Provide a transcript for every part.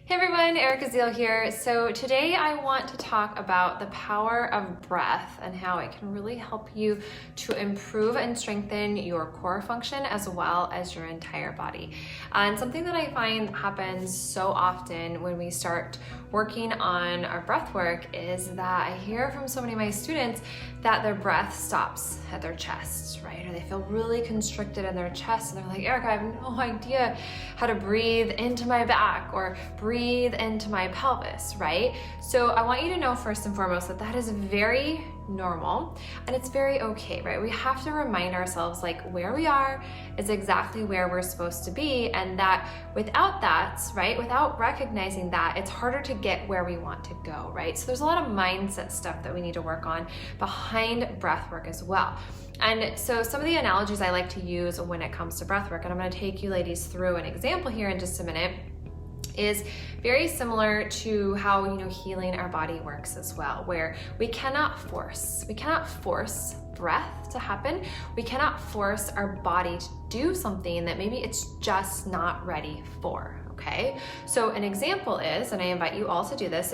Hey everyone, Ziel here. So today I want to talk about the power of breath and how it can really help you to improve and strengthen your core function as well as your entire body. And something that I find happens so often when we start working on our breath work is that I hear from so many of my students that their breath stops at their chest, right? Or they feel really constricted in their chest and they're like, Erica, I have no idea how to breathe into my back or breathe into my pelvis, right? So I want you to know first and foremost that that is very normal and it's very okay, right? We have to remind ourselves like where we are is exactly where we're supposed to be, and that without that, right, without recognizing that, it's harder to get where we want to go, right? So there's a lot of mindset stuff that we need to work on behind breath work as well. And so some of the analogies I like to use when it comes to breath work, and I'm going to take you ladies through an example here in just a minute, is very similar to how healing our body works as well, where we cannot force breath to happen. We cannot force our body to do something that maybe it's just not ready for. Okay, so an example is, and I invite you all to do this,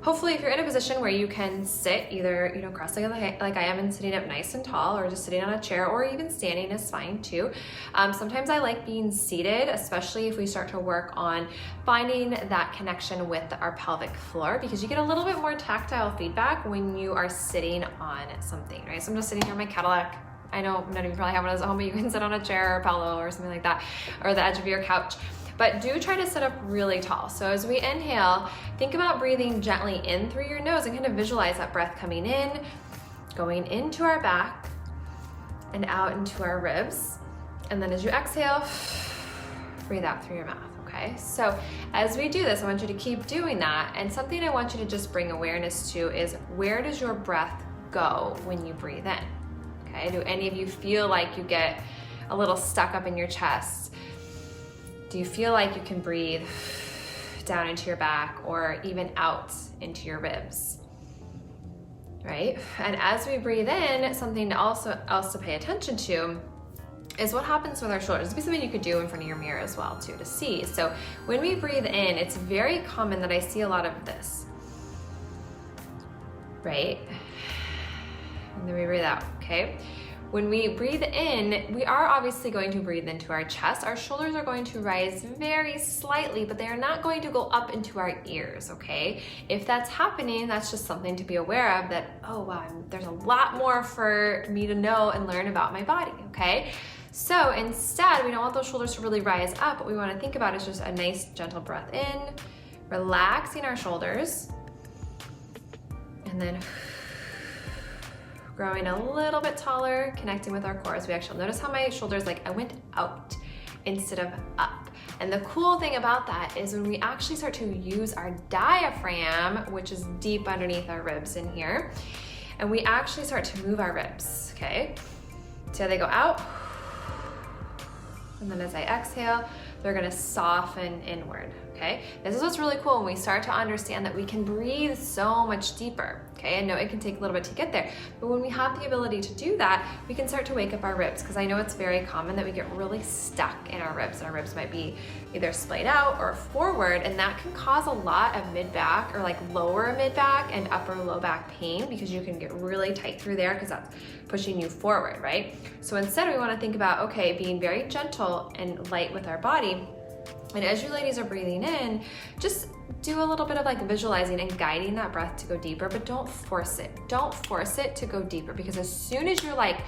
hopefully if you're in a position where you can sit either cross-legged like I am and sitting up nice and tall, or just sitting on a chair, or even standing is fine too. Sometimes I like being seated, especially if we start to work on finding that connection with our pelvic floor, because you get a little bit more tactile feedback when you are sitting on something, right? So I'm just sitting here in my Cadillac. I know none of you probably have one of those at home, but you can sit on a chair or pillow or something like that, or the edge of your couch. But do try to sit up really tall. So as we inhale, think about breathing gently in through your nose and kind of visualize that breath coming in, going into our back and out into our ribs. And then as you exhale, breathe out through your mouth, okay? So as we do this, I want you to keep doing that. And something I want you to just bring awareness to is, where does your breath go when you breathe in? Okay, do any of you feel like you get a little stuck up in your chest? Do you feel like you can breathe down into your back or even out into your ribs, right? And as we breathe in, something else to pay attention to is what happens with our shoulders. This would be something you could do in front of your mirror as well too, to see. So when we breathe in, it's very common that I see a lot of this, right? And then we breathe out, okay? When we breathe in, we are obviously going to breathe into our chest. Our shoulders are going to rise very slightly, but they are not going to go up into our ears, okay? If that's happening, that's just something to be aware of, that, oh wow, there's a lot more for me to know and learn about my body, okay? So instead, we don't want those shoulders to really rise up. What we want to think about is just a nice gentle breath in, relaxing our shoulders, and then growing a little bit taller, connecting with our core. As we actually notice how my shoulders, like I went out instead of up. And the cool thing about that is when we actually start to use our diaphragm, which is deep underneath our ribs in here, and we actually start to move our ribs, okay? So they go out, and then as I exhale, they're gonna soften inward, okay? This is what's really cool when we start to understand that we can breathe so much deeper, okay? I know it can take a little bit to get there, but when we have the ability to do that, we can start to wake up our ribs, because I know it's very common that we get really stuck in our ribs, and our ribs might be either splayed out or forward, and that can cause a lot of mid-back, or like lower mid-back and upper low back pain, because you can get really tight through there because that's pushing you forward, right? So instead we wanna think about, okay, being very gentle and light with our body. And as you ladies are breathing in, just do a little bit of like visualizing and guiding that breath to go deeper, but don't force it. Don't force it to go deeper, because as soon as you're like,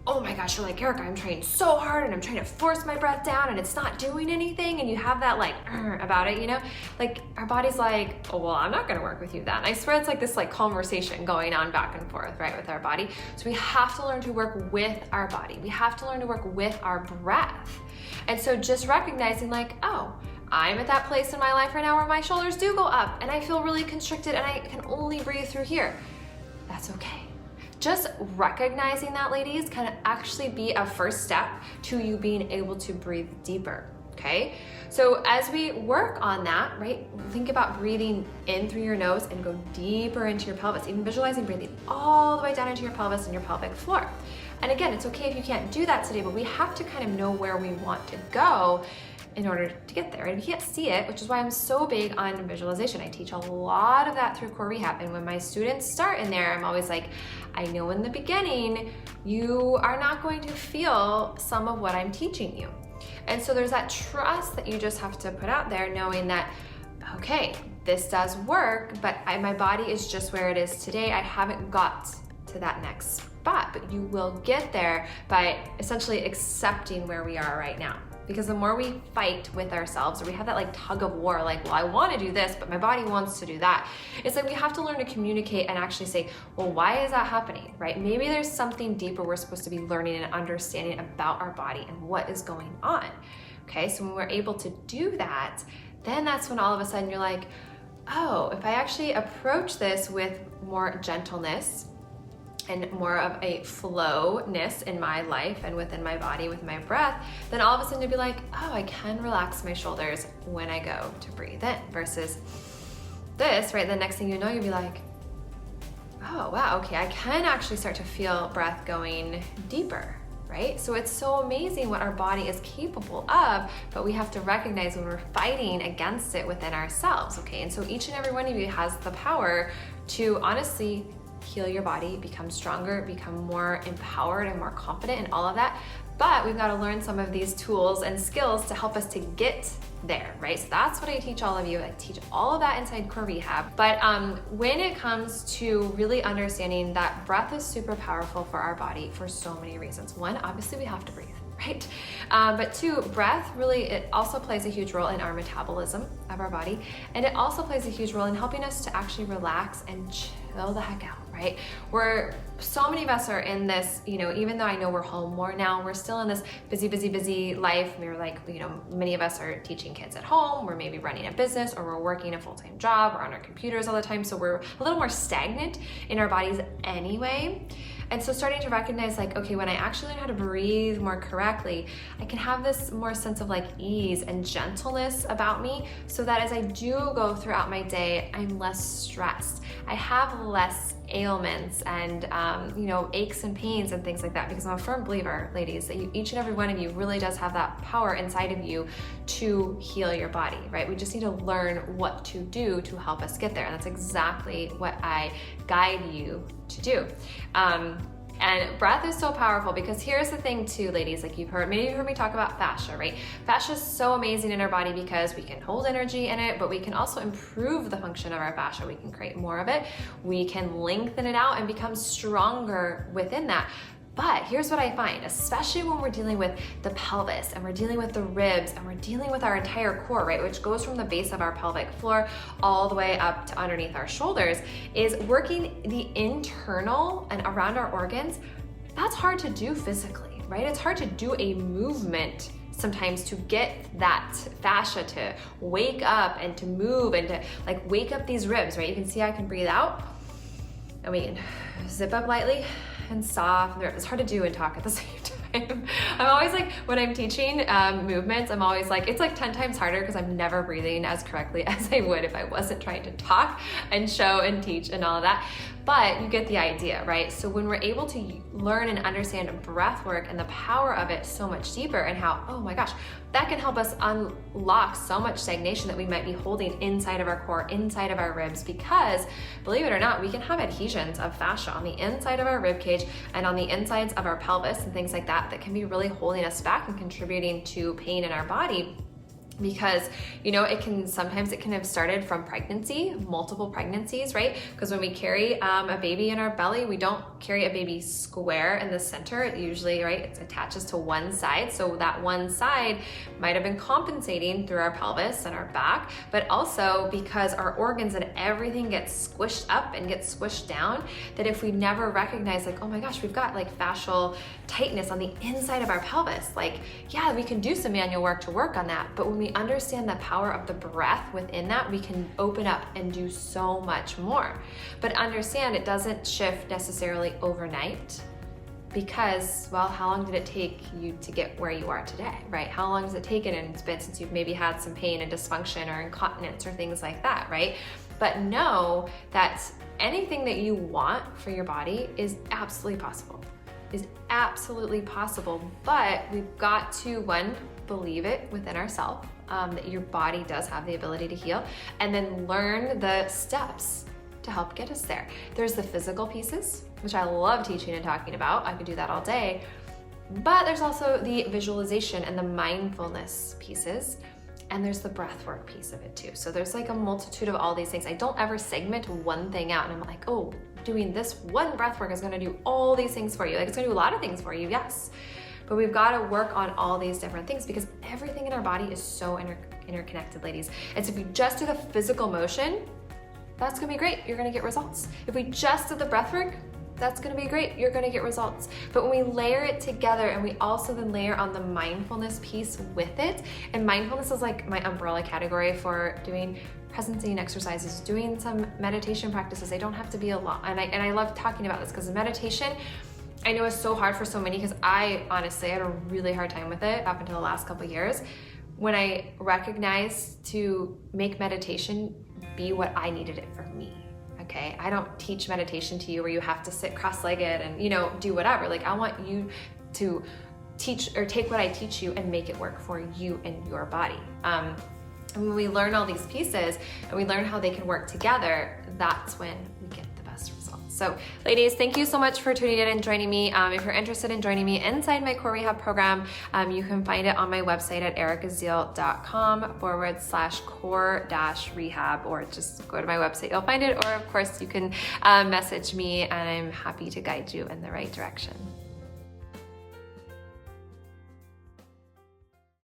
oh my gosh, you're like, Erica, I'm trying so hard and I'm trying to force my breath down and it's not doing anything, and you have that like about it, like our body's like, oh, well, I'm not gonna work with you then. I swear it's like this like conversation going on back and forth, right, with our body. So we have to learn to work with our body. We have to learn to work with our breath. And so just recognizing like, oh, I'm at that place in my life right now where my shoulders do go up and I feel really constricted and I can only breathe through here. That's okay. Just recognizing that, ladies, can actually be a first step to you being able to breathe deeper, okay? So as we work on that, right, think about breathing in through your nose and go deeper into your pelvis, even visualizing breathing all the way down into your pelvis and your pelvic floor. And again, it's okay if you can't do that today, but we have to kind of know where we want to go in order to get there. And we can't see it, which is why I'm so big on visualization. I teach a lot of that through core rehab. And when my students start in there, I'm always like, I know in the beginning, you are not going to feel some of what I'm teaching you. And so there's that trust that you just have to put out there, knowing that, okay, this does work, but my body is just where it is today. I haven't got to that next spot, but you will get there by essentially accepting where we are right now. Because the more we fight with ourselves, or we have that like tug of war, like, well, I want to do this, but my body wants to do that. It's like we have to learn to communicate and actually say, well, why is that happening, right? Maybe there's something deeper we're supposed to be learning and understanding about our body and what is going on. Okay, so when we're able to do that, then that's when all of a sudden you're like, oh, if I actually approach this with more gentleness and more of a flowness in my life and within my body with my breath, then all of a sudden you'll be like, oh, I can relax my shoulders when I go to breathe in, versus this, right? The next thing you know, you'll be like, oh, wow, okay, I can actually start to feel breath going deeper, right? So it's so amazing what our body is capable of, but we have to recognize when we're fighting against it within ourselves, okay? And so each and every one of you has the power to honestly heal your body, become stronger, become more empowered and more confident and all of that. But we've got to learn some of these tools and skills to help us to get there, right? So that's what I teach all of you. I teach all of that inside core rehab. But when it comes to really understanding that breath is super powerful for our body for so many reasons. One, obviously we have to breathe, right? But two, breath really, it also plays a huge role in our metabolism of our body. And it also plays a huge role in helping us to actually relax and chill the heck out, right? So many of us are in this, even though I know we're home more now, we're still in this busy life. We're like, many of us are teaching kids at home, we're maybe running a business, or we're working a full-time job, we're on our computers all the time. So we're a little more stagnant in our bodies anyway. And so starting to recognize like, okay, when I actually learn how to breathe more correctly, I can have this more sense of like ease and gentleness about me, so that as I do go throughout my day, I'm less stressed. I have less ailments and aches and pains and things like that, because I'm a firm believer, ladies, that each and every one of you really does have that power inside of you to heal your body, right? We just need to learn what to do to help us get there. And that's exactly what I guide you to do. And breath is so powerful, because here's the thing too, ladies, like maybe you've heard me talk about fascia, right? Fascia is so amazing in our body because we can hold energy in it, but we can also improve the function of our fascia. We can create more of it. We can lengthen it out and become stronger within that. But here's what I find, especially when we're dealing with the pelvis and we're dealing with the ribs and we're dealing with our entire core, right, which goes from the base of our pelvic floor all the way up to underneath our shoulders, is working the internal and around our organs. That's hard to do physically, right? It's hard to do a movement sometimes to get that fascia to wake up and to move and to like wake up these ribs, right? You can see I can breathe out and we can zip up lightly and soft. It's hard to do and talk at the same time. I'm always like, when I'm teaching movements, I'm always like, it's like 10 times harder because I'm never breathing as correctly as I would if I wasn't trying to talk and show and teach and all of that. But you get the idea, right? So when we're able to learn and understand breath work and the power of it so much deeper, and how, oh my gosh, that can help us unlock so much stagnation that we might be holding inside of our core, inside of our ribs, because believe it or not, we can have adhesions of fascia on the inside of our rib cage and on the insides of our pelvis and things like that can be really holding us back and contributing to pain in our body. Because sometimes it can have started from pregnancy, multiple pregnancies, right? Because when we carry a baby in our belly, we don't carry a baby square in the center. It usually, right, it attaches to one side. So that one side might have been compensating through our pelvis and our back, but also because our organs and everything gets squished up and gets squished down, that if we never recognize like, oh my gosh, we've got like fascial tightness on the inside of our pelvis, like, yeah, we can do some manual work to work on that. But when we understand the power of the breath within that, we can open up and do so much more. But understand it doesn't shift necessarily overnight, because, well, how long did it take you to get where you are today, right? How long has it taken and it's been since you've maybe had some pain and dysfunction or incontinence or things like that, right? But know that anything that you want for your body is absolutely possible. But we've got to, one, believe it within ourselves, that your body does have the ability to heal, and then learn the steps to help get us there. There's the physical pieces, which I love teaching and talking about. I could do that all day. But there's also the visualization and the mindfulness pieces. And there's the breath work piece of it too. So there's like a multitude of all these things. I don't ever segment one thing out and I'm like, oh, doing this one breath work is gonna do all these things for you. Like, it's gonna do a lot of things for you, yes. But we've got to work on all these different things because everything in our body is so interconnected, ladies. And so if you just do the physical motion, that's gonna be great. You're gonna get results. If we just do the breath work, that's gonna be great. You're gonna get results. But when we layer it together and we also then layer on the mindfulness piece with it, and mindfulness is like my umbrella category for doing presencing exercises, doing some meditation practices. They don't have to be a lot. And I love talking about this because meditation, I know it's so hard for so many because I honestly had a really hard time with it up until the last couple of years when I recognized to make meditation be what I needed it for me. Okay, I don't teach meditation to you where you have to sit cross-legged and, you know, do whatever. Like, I want you to teach or take what I teach you and make it work for you and your body. And when we learn all these pieces and we learn how they can work together, that's when we get the best results. So ladies, thank you so much for tuning in and joining me. If you're interested in joining me inside my core rehab program, you can find it on my website at ericaziel.com/core-rehab, or just go to my website, you'll find it. Or of course you can message me and I'm happy to guide you in the right direction.